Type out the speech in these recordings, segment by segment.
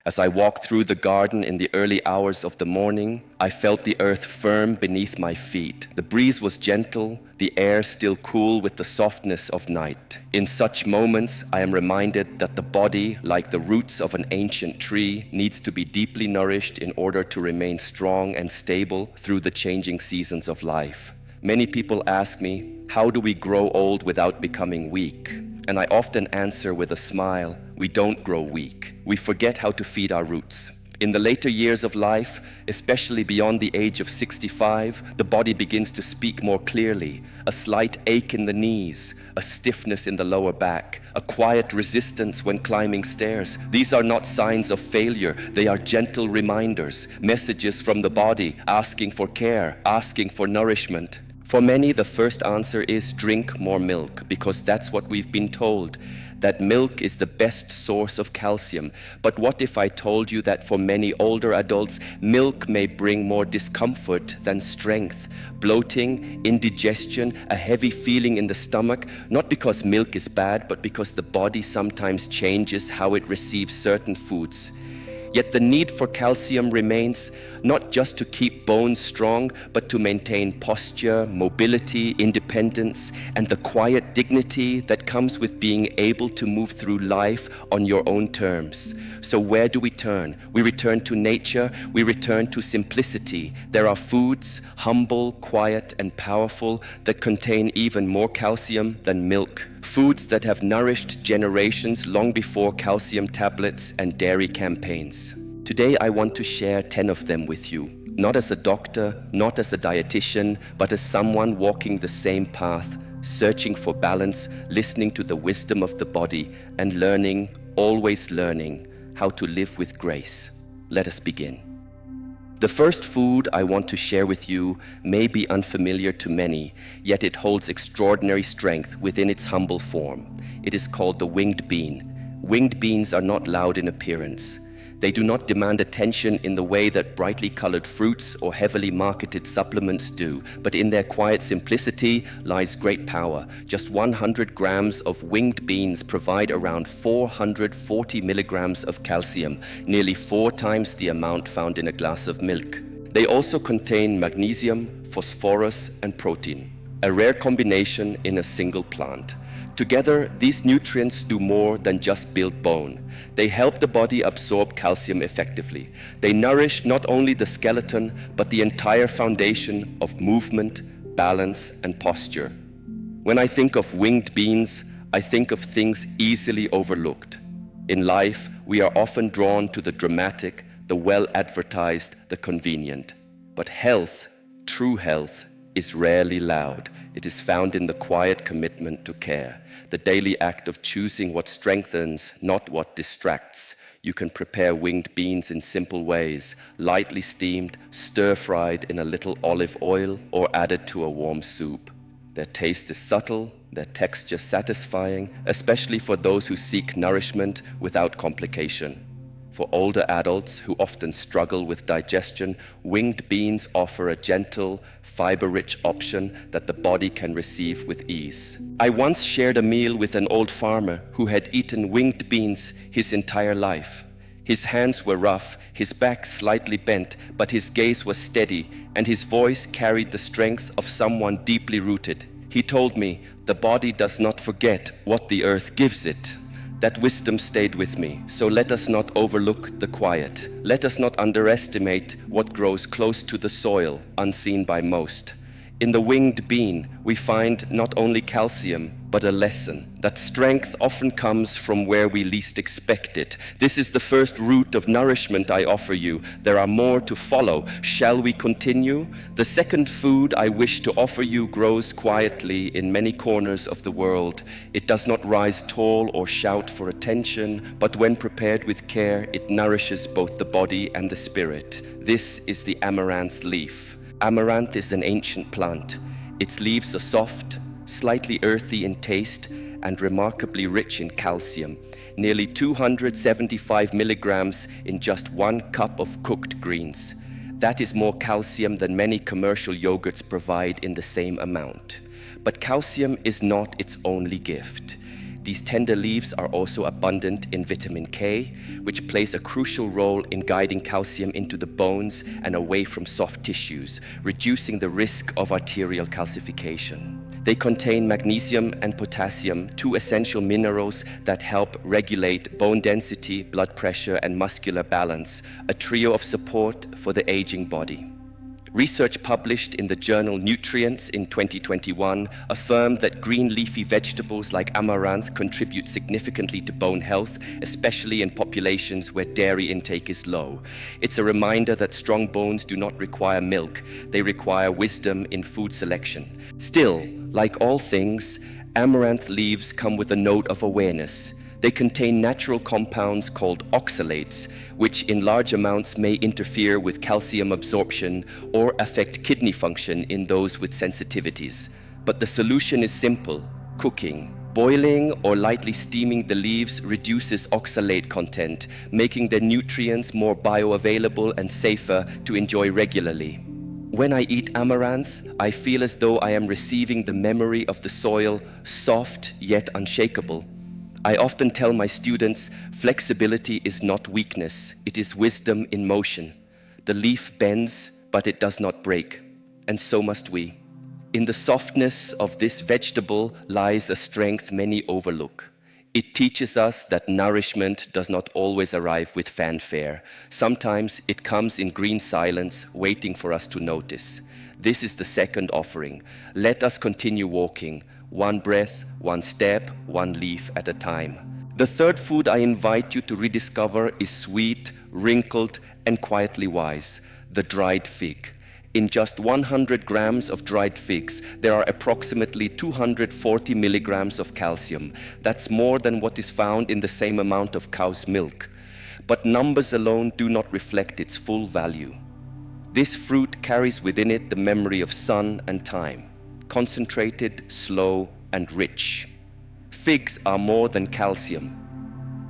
As I walked through the garden in the early hours of the morning, I felt the earth firm beneath my feet. The breeze was gentle, the air still cool with the softness of night. In such moments, I am reminded that the body, like the roots of an ancient tree, needs to be deeply nourished in order to remain strong and stable through the changing seasons of life. Many people ask me, how do we grow old without becoming weak? And I often answer with a smile, we don't grow weak. We forget how to feed our roots. In the later years of life, especially beyond the age of 65, the body begins to speak more clearly. A slight ache in the knees, a stiffness in the lower back, a quiet resistance when climbing stairs. These are not signs of failure. They are gentle reminders, messages from the body asking for care, asking for nourishment. For many, the first answer is drink more milk, because that's what we've been told, that milk is the best source of calcium. But what if I told you that for many older adults, milk may bring more discomfort than strength, bloating, indigestion, a heavy feeling in the stomach, not because milk is bad, but because the body sometimes changes how it receives certain foods. Yet the need for calcium remains, not just to keep bones strong, but to maintain posture, mobility, independence, and the quiet dignity that comes with being able to move through life on your own terms. So where do we turn? We return to nature, we return to simplicity. There are foods, humble, quiet, and powerful, that contain even more calcium than milk. Foods that have nourished generations long before calcium tablets and dairy campaigns. Today I want to share 10 of them with you, not as a doctor, not as a dietitian, but as someone walking the same path, searching for balance, listening to the wisdom of the body, and learning, always learning, how to live with grace. Let us begin. The first food I want to share with you may be unfamiliar to many, yet it holds extraordinary strength within its humble form. It is called the winged bean. Winged beans are not loud in appearance. They do not demand attention in the way that brightly colored fruits or heavily marketed supplements do, but in their quiet simplicity lies great power. Just 100 grams of winged beans provide around 440 milligrams of calcium, nearly 4 times the amount found in a glass of milk. They also contain magnesium, phosphorus, and protein, a rare combination in a single plant. Together, these nutrients do more than just build bone. They help the body absorb calcium effectively. They nourish not only the skeleton, but the entire foundation of movement, balance, and posture. When I think of winged beans, I think of things easily overlooked. In life, we are often drawn to the dramatic, the well-advertised, the convenient. But health, true health, is rarely loud. It is found in the quiet commitment to care, the daily act of choosing what strengthens, not what distracts. You can prepare winged beans in simple ways, lightly steamed, stir-fried in a little olive oil, or added to a warm soup. Their taste is subtle, their texture satisfying, especially for those who seek nourishment without complication. For older adults who often struggle with digestion, winged beans offer a gentle, fiber-rich option that the body can receive with ease. I once shared a meal with an old farmer who had eaten winged beans his entire life. His hands were rough, his back slightly bent, but his gaze was steady, and his voice carried the strength of someone deeply rooted. He told me, "The body does not forget what the earth gives it." That wisdom stayed with me, so let us not overlook the quiet. Let us not underestimate what grows close to the soil, unseen by most. In the winged bean, we find not only calcium, but a lesson that strength often comes from where we least expect it. This is the first root of nourishment I offer you. There are more to follow. Shall we continue? The second food I wish to offer you grows quietly in many corners of the world. It does not rise tall or shout for attention, but when prepared with care, it nourishes both the body and the spirit. This is the amaranth leaf. Amaranth is an ancient plant. Its leaves are soft, slightly earthy in taste, and remarkably rich in calcium. Nearly 275 milligrams in just 1 cup of cooked greens. That is more calcium than many commercial yogurts provide in the same amount. But calcium is not its only gift. These tender leaves are also abundant in vitamin K, which plays a crucial role in guiding calcium into the bones and away from soft tissues, reducing the risk of arterial calcification. They contain magnesium and potassium, two essential minerals that help regulate bone density, blood pressure, and muscular balance, a trio of support for the aging body. Research published in the journal Nutrients in 2021 affirmed that green leafy vegetables like amaranth contribute significantly to bone health, especially in populations where dairy intake is low. It's a reminder that strong bones do not require milk, they require wisdom in food selection. Still, like all things, amaranth leaves come with a note of awareness. They contain natural compounds called oxalates, which in large amounts may interfere with calcium absorption or affect kidney function in those with sensitivities. But the solution is simple: cooking. Boiling or lightly steaming the leaves reduces oxalate content, making their nutrients more bioavailable and safer to enjoy regularly. When I eat amaranth, I feel as though I am receiving the memory of the soil, soft yet unshakable. I often tell my students, flexibility is not weakness, it is wisdom in motion. The leaf bends, but it does not break, and so must we. In the softness of this vegetable lies a strength many overlook. It teaches us that nourishment does not always arrive with fanfare. Sometimes it comes in green silence, waiting for us to notice. This is the second offering. Let us continue walking, one breath, one step, one leaf at a time. The third food I invite you to rediscover is sweet, wrinkled, and quietly wise: the dried fig. In just 100 grams of dried figs, there are approximately 240 milligrams of calcium. That's more than what is found in the same amount of cow's milk. But numbers alone do not reflect its full value. This fruit carries within it the memory of sun and time, concentrated, slow, and rich. Figs are more than calcium.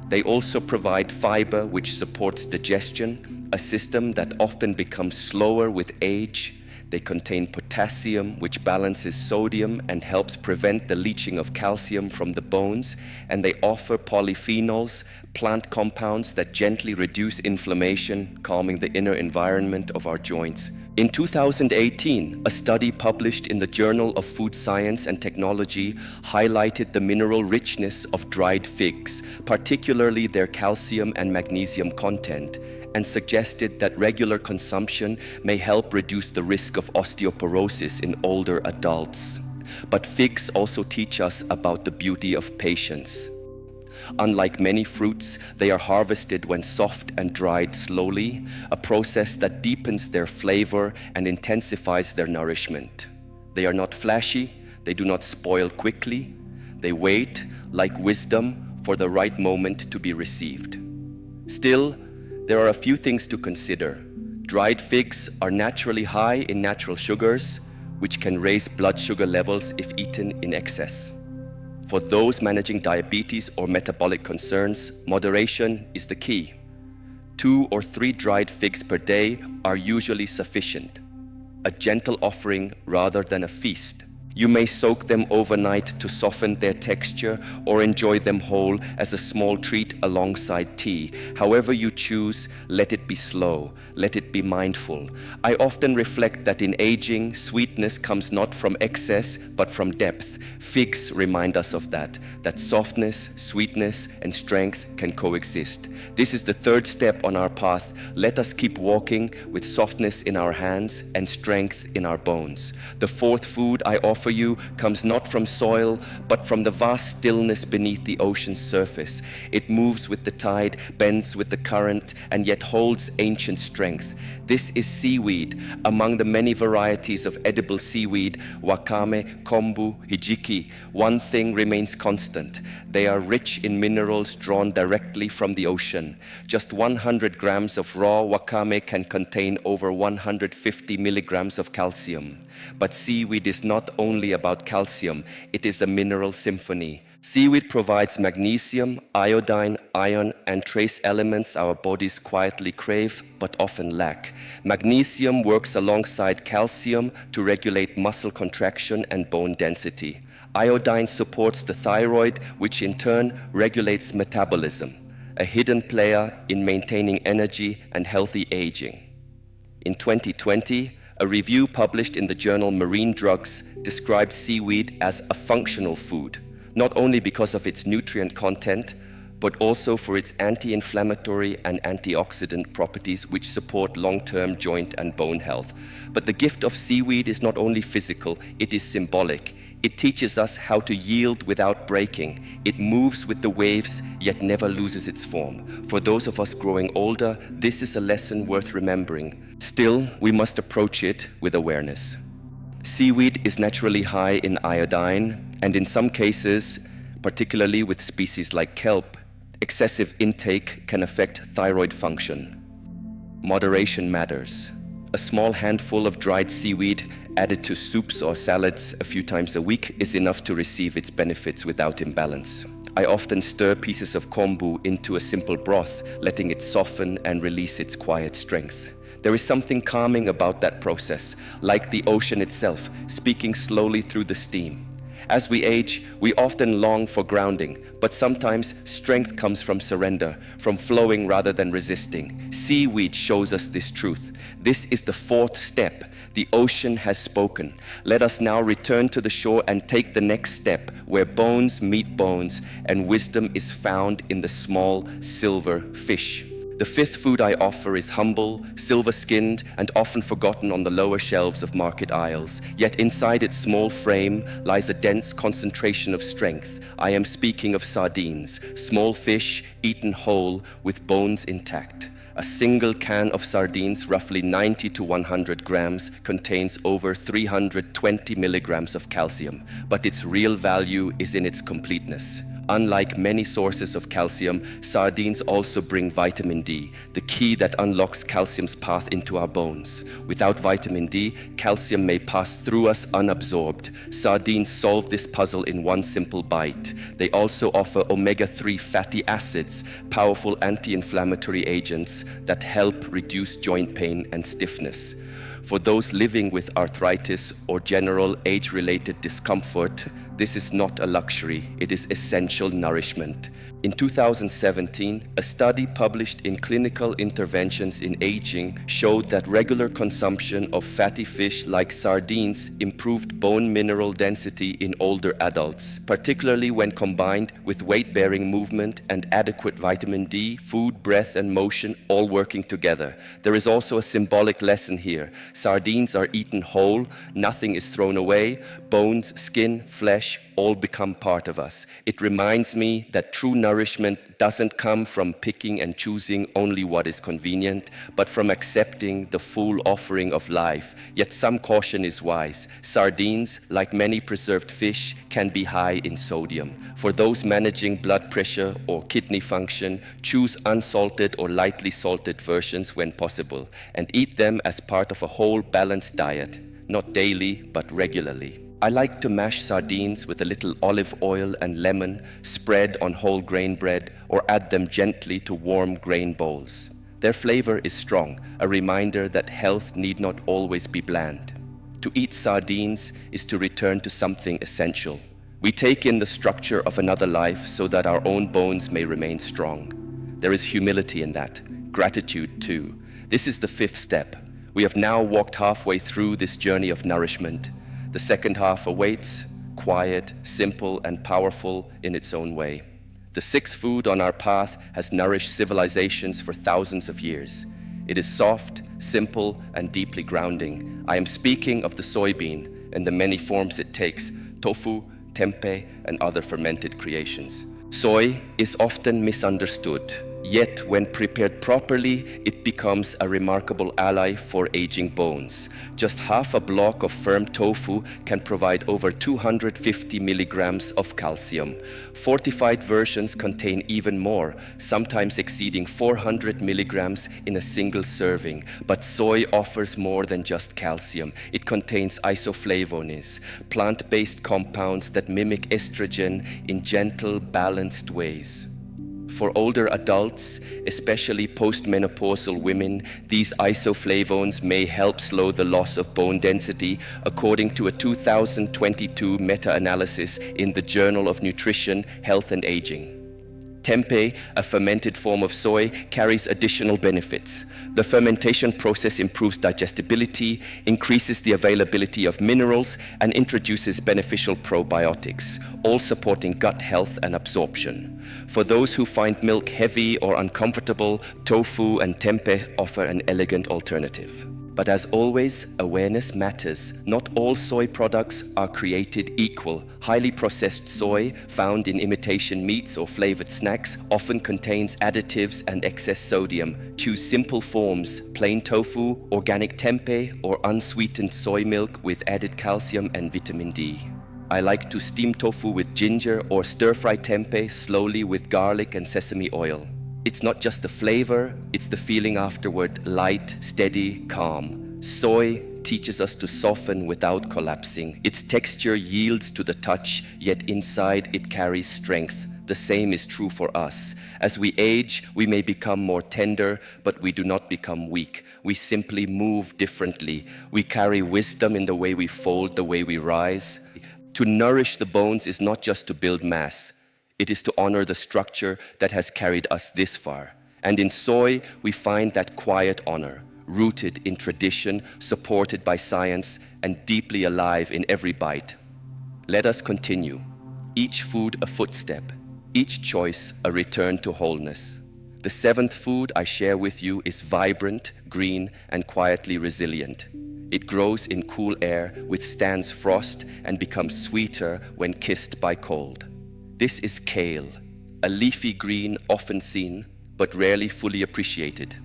They also provide fiber, which supports digestion, a system that often becomes slower with age. They contain potassium, which balances sodium and helps prevent the leaching of calcium from the bones. And they offer polyphenols, plant compounds that gently reduce inflammation, calming the inner environment of our joints. In 2018, a study published in the Journal of Food Science and Technology highlighted the mineral richness of dried figs, particularly their calcium and magnesium content, and suggested that regular consumption may help reduce the risk of osteoporosis in older adults. But figs also teach us about the beauty of patience. Unlike many fruits, they are harvested when soft and dried slowly, a process that deepens their flavor and intensifies their nourishment. They are not flashy, they do not spoil quickly. They wait, like wisdom, for the right moment to be received. Still, there are a few things to consider. Dried figs are naturally high in natural sugars, which can raise blood sugar levels if eaten in excess. For those managing diabetes or metabolic concerns, moderation is the key. 2 or 3 dried figs per day are usually sufficient, a gentle offering rather than a feast. You may soak them overnight to soften their texture or enjoy them whole as a small treat alongside tea. However you choose, let it be slow, let it be mindful. I often reflect that in aging, sweetness comes not from excess, but from depth. Figs remind us of that softness, sweetness, and strength can coexist. This is the third step on our path. Let us keep walking with softness in our hands and strength in our bones. The fourth food I offer you comes not from soil, but from the vast stillness beneath the ocean's surface. It moves with the tide, bends with the current, and yet holds ancient strength. This is seaweed. Among the many varieties of edible seaweed, wakame, kombu, hijiki, one thing remains constant. They are rich in minerals drawn directly from the ocean. Just 100 grams of raw wakame can contain over 150 milligrams of calcium. But seaweed is not only about calcium, it is a mineral symphony. Seaweed provides magnesium, iodine, iron, and trace elements our bodies quietly crave but often lack. Magnesium works alongside calcium to regulate muscle contraction and bone density. Iodine supports the thyroid, which in turn regulates metabolism, a hidden player in maintaining energy and healthy aging. In 2020, a review published in the journal Marine Drugs described seaweed as a functional food, not only because of its nutrient content, but also for its anti-inflammatory and antioxidant properties which support long-term joint and bone health. But the gift of seaweed is not only physical, it is symbolic. It teaches us how to yield without breaking. It moves with the waves, yet never loses its form. For those of us growing older, this is a lesson worth remembering. Still, we must approach it with awareness. Seaweed is naturally high in iodine, and in some cases, particularly with species like kelp, excessive intake can affect thyroid function. Moderation matters. A small handful of dried seaweed added to soups or salads a few times a week is enough to receive its benefits without imbalance. I often stir pieces of kombu into a simple broth, letting it soften and release its quiet strength. There is something calming about that process, like the ocean itself, speaking slowly through the steam. As we age, we often long for grounding, but sometimes strength comes from surrender, from flowing rather than resisting. Seaweed shows us this truth. This is the fourth step. The ocean has spoken. Let us now return to the shore and take the next step, where bones meet bones and wisdom is found in the small silver fish. The fifth food I offer is humble, silver-skinned, and often forgotten on the lower shelves of market aisles. Yet inside its small frame lies a dense concentration of strength. I am speaking of sardines, small fish eaten whole with bones intact. A single can of sardines, roughly 90 to 100 grams, contains over 320 milligrams of calcium, but its real value is in its completeness. Unlike many sources of calcium, sardines also bring vitamin D, the key that unlocks calcium's path into our bones. Without vitamin D, calcium may pass through us unabsorbed. Sardines solve this puzzle in one simple bite. They also offer omega-3 fatty acids, powerful anti-inflammatory agents that help reduce joint pain and stiffness. For those living with arthritis or general age-related discomfort, this is not a luxury, it is essential nourishment. In 2017, a study published in Clinical Interventions in Aging showed that regular consumption of fatty fish like sardines improved bone mineral density in older adults, particularly when combined with weight-bearing movement and adequate vitamin D, food, breath, and motion all working together. There is also a symbolic lesson here. Sardines are eaten whole, nothing is thrown away, bones, skin, flesh, all become part of us. It reminds me that true nourishment doesn't come from picking and choosing only what is convenient, but from accepting the full offering of life. Yet some caution is wise. Sardines, like many preserved fish, can be high in sodium. For those managing blood pressure or kidney function, choose unsalted or lightly salted versions when possible, and eat them as part of a whole balanced diet, not daily but regularly. I like to mash sardines with a little olive oil and lemon, spread on whole grain bread, or add them gently to warm grain bowls. Their flavor is strong, a reminder that health need not always be bland. To eat sardines is to return to something essential. We take in the structure of another life so that our own bones may remain strong. There is humility in that, gratitude too. This is the fifth step. We have now walked halfway through this journey of nourishment. The second half awaits, quiet, simple, and powerful in its own way. The sixth food on our path has nourished civilizations for thousands of years. It is soft, simple, and deeply grounding. I am speaking of the soybean and the many forms it takes: tofu, tempeh, and other fermented creations. Soy is often misunderstood. Yet, when prepared properly, it becomes a remarkable ally for aging bones. Just half a block of firm tofu can provide over 250 milligrams of calcium. Fortified versions contain even more, sometimes exceeding 400 milligrams in a single serving. But soy offers more than just calcium. It contains isoflavones, plant-based compounds that mimic estrogen in gentle, balanced ways. For older adults, especially postmenopausal women, these isoflavones may help slow the loss of bone density, according to a 2022 meta-analysis in the Journal of Nutrition, Health and Aging. Tempeh, a fermented form of soy, carries additional benefits. The fermentation process improves digestibility, increases the availability of minerals, and introduces beneficial probiotics, all supporting gut health and absorption. For those who find milk heavy or uncomfortable, tofu and tempeh offer an elegant alternative. But as always, awareness matters. Not all soy products are created equal. Highly processed soy, found in imitation meats or flavored snacks, often contains additives and excess sodium. Choose simple forms: plain tofu, organic tempeh, or unsweetened soy milk with added calcium and vitamin D. I like to steam tofu with ginger or stir-fry tempeh slowly with garlic and sesame oil. It's not just the flavor, it's the feeling afterward: light, steady, calm. Soy teaches us to soften without collapsing. Its texture yields to the touch, yet inside it carries strength. The same is true for us. As we age, we may become more tender, but we do not become weak. We simply move differently. We carry wisdom in the way we fold, the way we rise. To nourish the bones is not just to build mass. It is to honor the structure that has carried us this far. And in soy, we find that quiet honor, rooted in tradition, supported by science, and deeply alive in every bite. Let us continue. Each food a footstep, each choice a return to wholeness. The seventh food I share with you is vibrant, green, and quietly resilient. It grows in cool air, withstands frost, and becomes sweeter when kissed by cold. This is kale, a leafy green often seen, but rarely fully appreciated.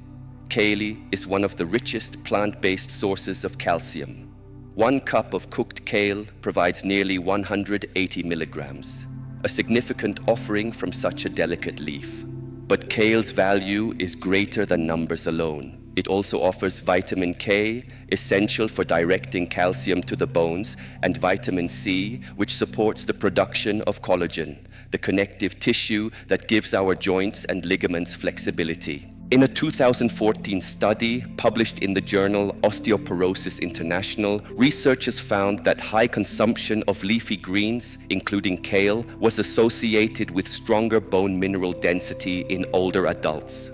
Kale is one of the richest plant-based sources of calcium. 1 cup of cooked kale provides nearly 180 milligrams, a significant offering from such a delicate leaf. But kale's value is greater than numbers alone. It also offers vitamin K, essential for directing calcium to the bones, and vitamin C, which supports the production of collagen, the connective tissue that gives our joints and ligaments flexibility. In a 2014 study published in the journal Osteoporosis International, researchers found that high consumption of leafy greens, including kale, was associated with stronger bone mineral density in older adults.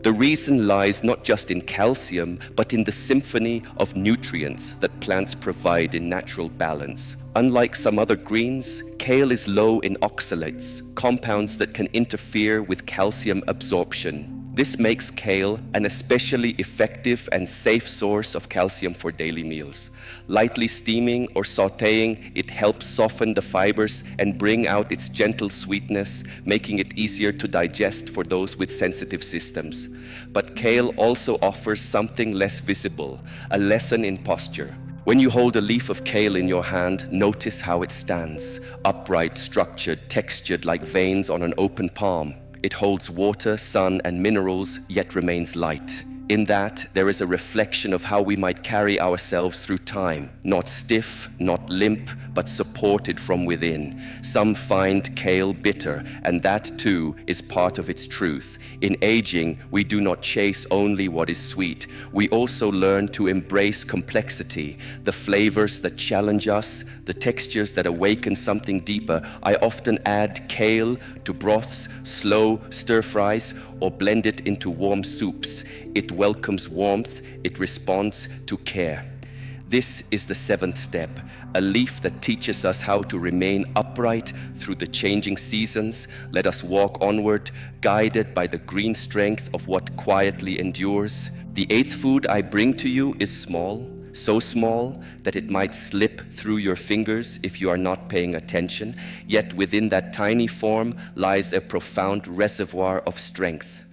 The reason lies not just in calcium, but in the symphony of nutrients that plants provide in natural balance. Unlike some other greens, kale is low in oxalates, compounds that can interfere with calcium absorption. This makes kale an especially effective and safe source of calcium for daily meals. Lightly steaming or sautéing, it helps soften the fibers and bring out its gentle sweetness, making it easier to digest for those with sensitive systems. But kale also offers something less visible, a lesson in posture. When you hold a leaf of kale in your hand, notice how it stands, upright, structured, textured like veins on an open palm. It holds water, sun, and minerals, yet remains light. In that, there is a reflection of how we might carry ourselves through time, not stiff, not limp, but supported from within. Some find kale bitter, and that too is part of its truth. In aging, we do not chase only what is sweet. We also learn to embrace complexity, the flavors that challenge us, the textures that awaken something deeper. I often add kale to broths, slow stir fries, or blend it into warm soups. It welcomes warmth, it responds to care. This is the seventh step, a leaf that teaches us how to remain upright through the changing seasons. Let us walk onward, guided by the green strength of what quietly endures. The eighth food I bring to you is small, so small that it might slip through your fingers if you are not paying attention. Yet within that tiny form lies a profound reservoir of strength.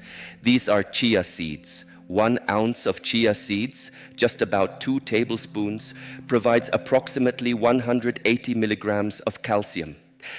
These are chia seeds. 1 ounce of chia seeds, just about 2 tablespoons, provides approximately 180 milligrams of calcium.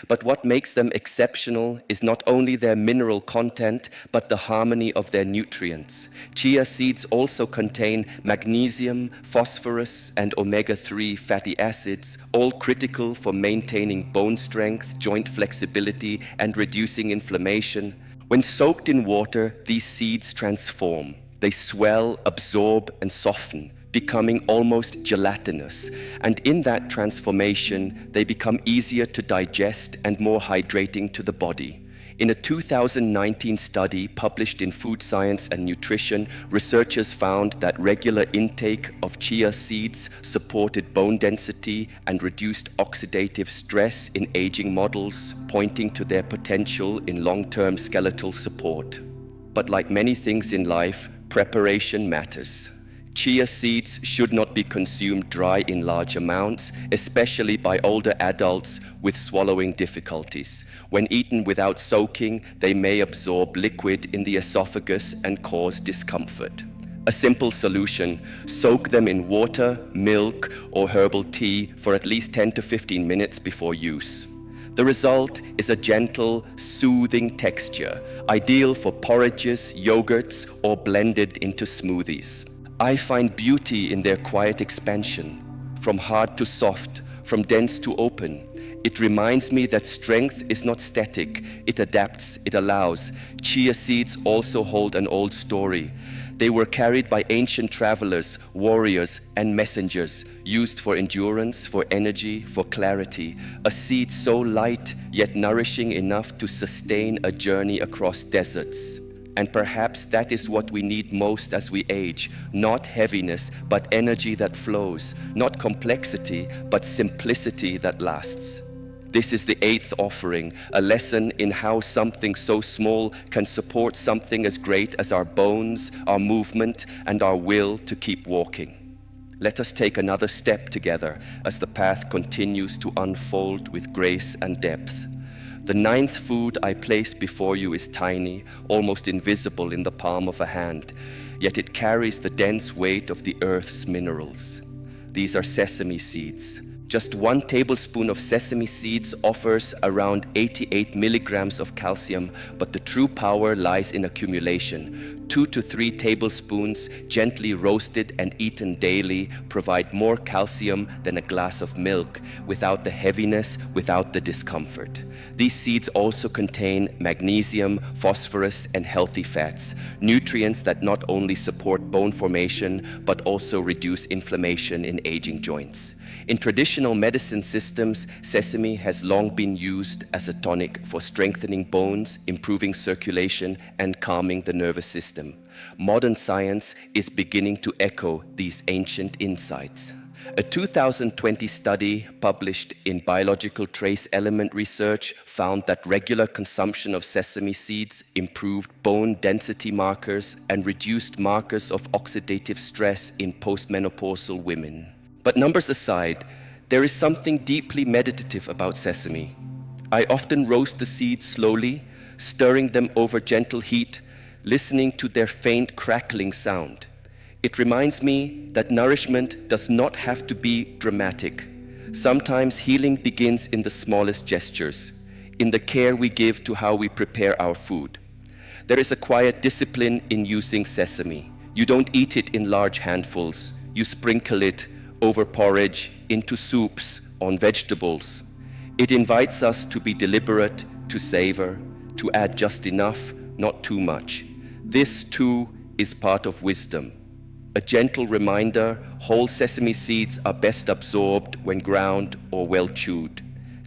But what makes them exceptional is not only their mineral content, but the harmony of their nutrients. Chia seeds also contain magnesium, phosphorus, and omega-3 fatty acids, all critical for maintaining bone strength, joint flexibility, and reducing inflammation. When soaked in water, these seeds transform. They swell, absorb, and soften, becoming almost gelatinous. And in that transformation, they become easier to digest and more hydrating to the body. In a 2019 study published in Food Science and Nutrition, researchers found that regular intake of chia seeds supported bone density and reduced oxidative stress in aging models, pointing to their potential in long-term skeletal support. But like many things in life, preparation matters. Chia seeds should not be consumed dry in large amounts, especially by older adults with swallowing difficulties. When eaten without soaking, they may absorb liquid in the esophagus and cause discomfort. A simple solution: soak them in water, milk, or herbal tea for at least 10 to 15 minutes before use. The result is a gentle, soothing texture, ideal for porridges, yogurts, or blended into smoothies. I find beauty in their quiet expansion, from hard to soft, from dense to open. It reminds me that strength is not static, it adapts, it allows. Chia seeds also hold an old story. They were carried by ancient travelers, warriors, and messengers, used for endurance, for energy, for clarity. A seed so light, yet nourishing enough to sustain a journey across deserts. And perhaps that is what we need most as we age. Not heaviness, but energy that flows. Not complexity, but simplicity that lasts. This is the 8th offering, a lesson in how something so small can support something as great as our bones, our movement, and our will to keep walking. Let us take another step together as the path continues to unfold with grace and depth. The 9th food I place before you is tiny, almost invisible in the palm of a hand, yet it carries the dense weight of the earth's minerals. These are sesame seeds. Just 1 tablespoon of sesame seeds offers around 88 milligrams of calcium, but the true power lies in accumulation. 2 to 3 tablespoons, gently roasted and eaten daily, provide more calcium than a glass of milk, without the heaviness, without the discomfort. These seeds also contain magnesium, phosphorus, and healthy fats, nutrients that not only support bone formation, but also reduce inflammation in aging joints. In traditional medicine systems, sesame has long been used as a tonic for strengthening bones, improving circulation, and calming the nervous system. Modern science is beginning to echo these ancient insights. A 2020 study published in Biological Trace Element Research found that regular consumption of sesame seeds improved bone density markers and reduced markers of oxidative stress in postmenopausal women. But numbers aside, there is something deeply meditative about sesame. I often roast the seeds slowly, stirring them over gentle heat, listening to their faint crackling sound. It reminds me that nourishment does not have to be dramatic. Sometimes healing begins in the smallest gestures, in the care we give to how we prepare our food. There is a quiet discipline in using sesame. You don't eat it in large handfuls. You sprinkle it over porridge, into soups, on vegetables. It invites us to be deliberate, to savor, to add just enough, not too much. This, too, is part of wisdom. A gentle reminder: whole sesame seeds are best absorbed when ground or well chewed.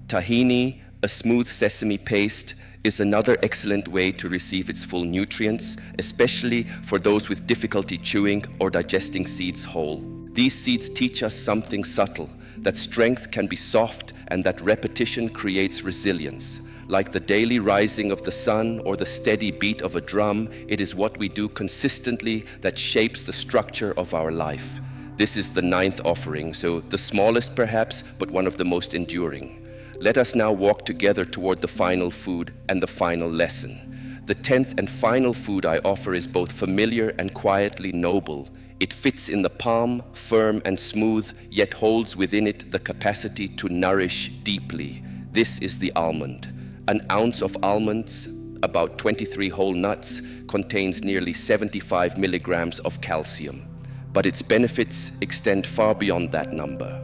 Tahini, a smooth sesame paste, is another excellent way to receive its full nutrients, especially for those with difficulty chewing or digesting seeds whole. These seeds teach us something subtle, that strength can be soft and that repetition creates resilience. Like the daily rising of the sun or the steady beat of a drum, it is what we do consistently that shapes the structure of our life. This is the 9th offering, so the smallest perhaps, but one of the most enduring. Let us now walk together toward the final food and the final lesson. The 10th and final food I offer is both familiar and quietly noble. It fits in the palm, firm and smooth, yet holds within it the capacity to nourish deeply. This is the almond. An ounce of almonds, about 23 whole nuts, contains nearly 75 milligrams of calcium. But its benefits extend far beyond that number.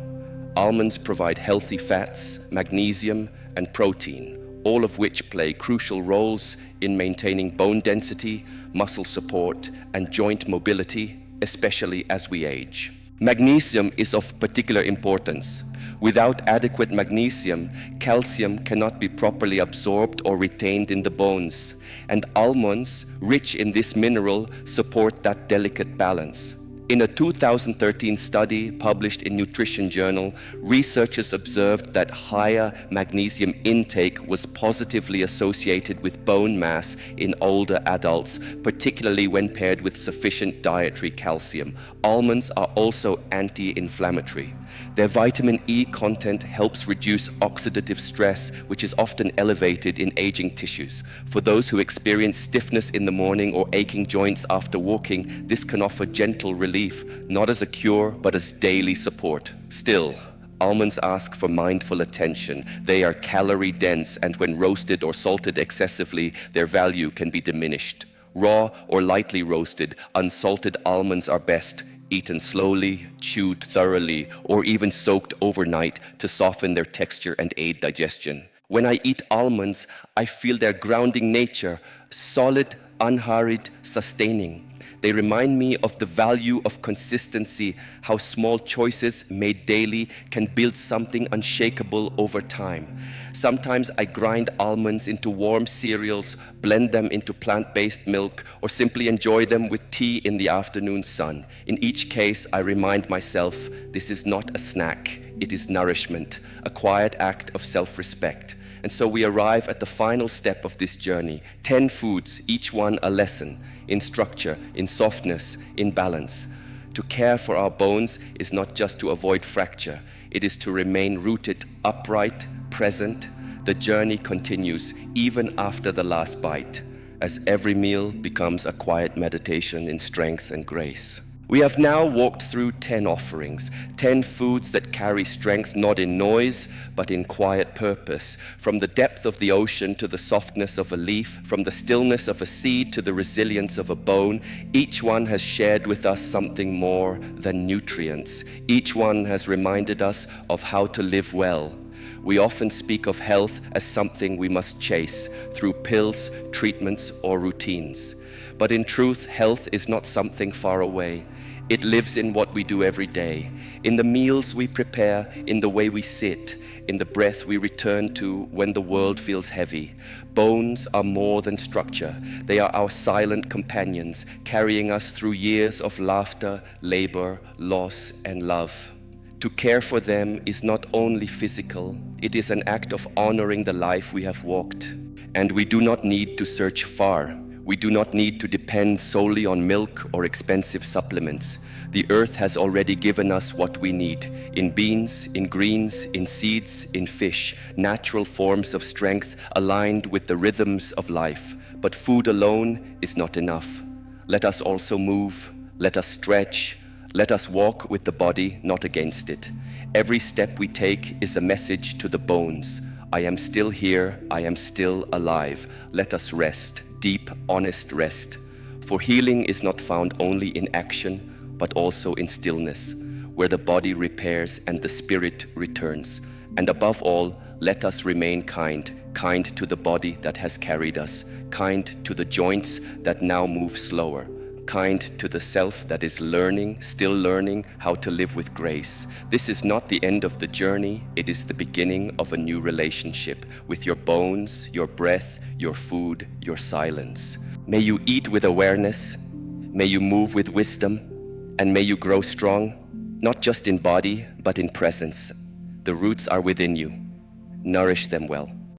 Almonds provide healthy fats, magnesium, and protein, all of which play crucial roles in maintaining bone density, muscle support, and joint mobility, especially as we age. Magnesium is of particular importance. Without adequate magnesium, calcium cannot be properly absorbed or retained in the bones, and almonds, rich in this mineral, support that delicate balance. In a 2013 study published in Nutrition Journal, researchers observed that higher magnesium intake was positively associated with bone mass in older adults, particularly when paired with sufficient dietary calcium. Almonds are also anti-inflammatory. Their vitamin E content helps reduce oxidative stress, which is often elevated in aging tissues. For those who experience stiffness in the morning or aching joints after walking, this can offer gentle relief, not as a cure, but as daily support. Still, almonds ask for mindful attention. They are calorie dense, and when roasted or salted excessively, their value can be diminished. Raw or lightly roasted, unsalted almonds are best, eaten slowly, chewed thoroughly, or even soaked overnight to soften their texture and aid digestion. When I eat almonds, I feel their grounding nature, solid, unhurried, sustaining. They remind me of the value of consistency, how small choices made daily can build something unshakable over time. Sometimes I grind almonds into warm cereals, blend them into plant-based milk, or simply enjoy them with tea in the afternoon sun. In each case, I remind myself, this is not a snack, it is nourishment, a quiet act of self-respect. And so we arrive at the final step of this journey, 10 foods, each one a lesson, in structure, in softness, in balance. To care for our bones is not just to avoid fracture, it is to remain rooted, upright, present. The journey continues even after the last bite, as every meal becomes a quiet meditation in strength and grace. We have now walked through 10 offerings, 10 foods that carry strength not in noise, but in quiet purpose. From the depth of the ocean to the softness of a leaf, from the stillness of a seed to the resilience of a bone, each one has shared with us something more than nutrients. Each one has reminded us of how to live well. We often speak of health as something we must chase through pills, treatments, or routines. But in truth, health is not something far away. It lives in what we do every day, in the meals we prepare, in the way we sit, in the breath we return to when the world feels heavy. Bones are more than structure. They are our silent companions, carrying us through years of laughter, labor, loss, and love. To care for them is not only physical, it is an act of honoring the life we have walked. And we do not need to search far. We do not need to depend solely on milk or expensive supplements. The earth has already given us what we need. In beans, in greens, in seeds, in fish, natural forms of strength aligned with the rhythms of life. But food alone is not enough. Let us also move, let us stretch, let us walk with the body, not against it. Every step we take is a message to the bones. I am still here, I am still alive. Let us rest. Deep, honest rest. For healing is not found only in action, but also in stillness, where the body repairs and the spirit returns. And above all, let us remain kind to the body that has carried us, kind to the joints that now move slower, kind to the self that is learning, still learning how to live with grace. This is not the end of the journey, it is the beginning of a new relationship with your bones, your breath, your food, your silence. May you eat with awareness, may you move with wisdom, and may you grow strong, not just in body, but in presence. The roots are within you. Nourish them well.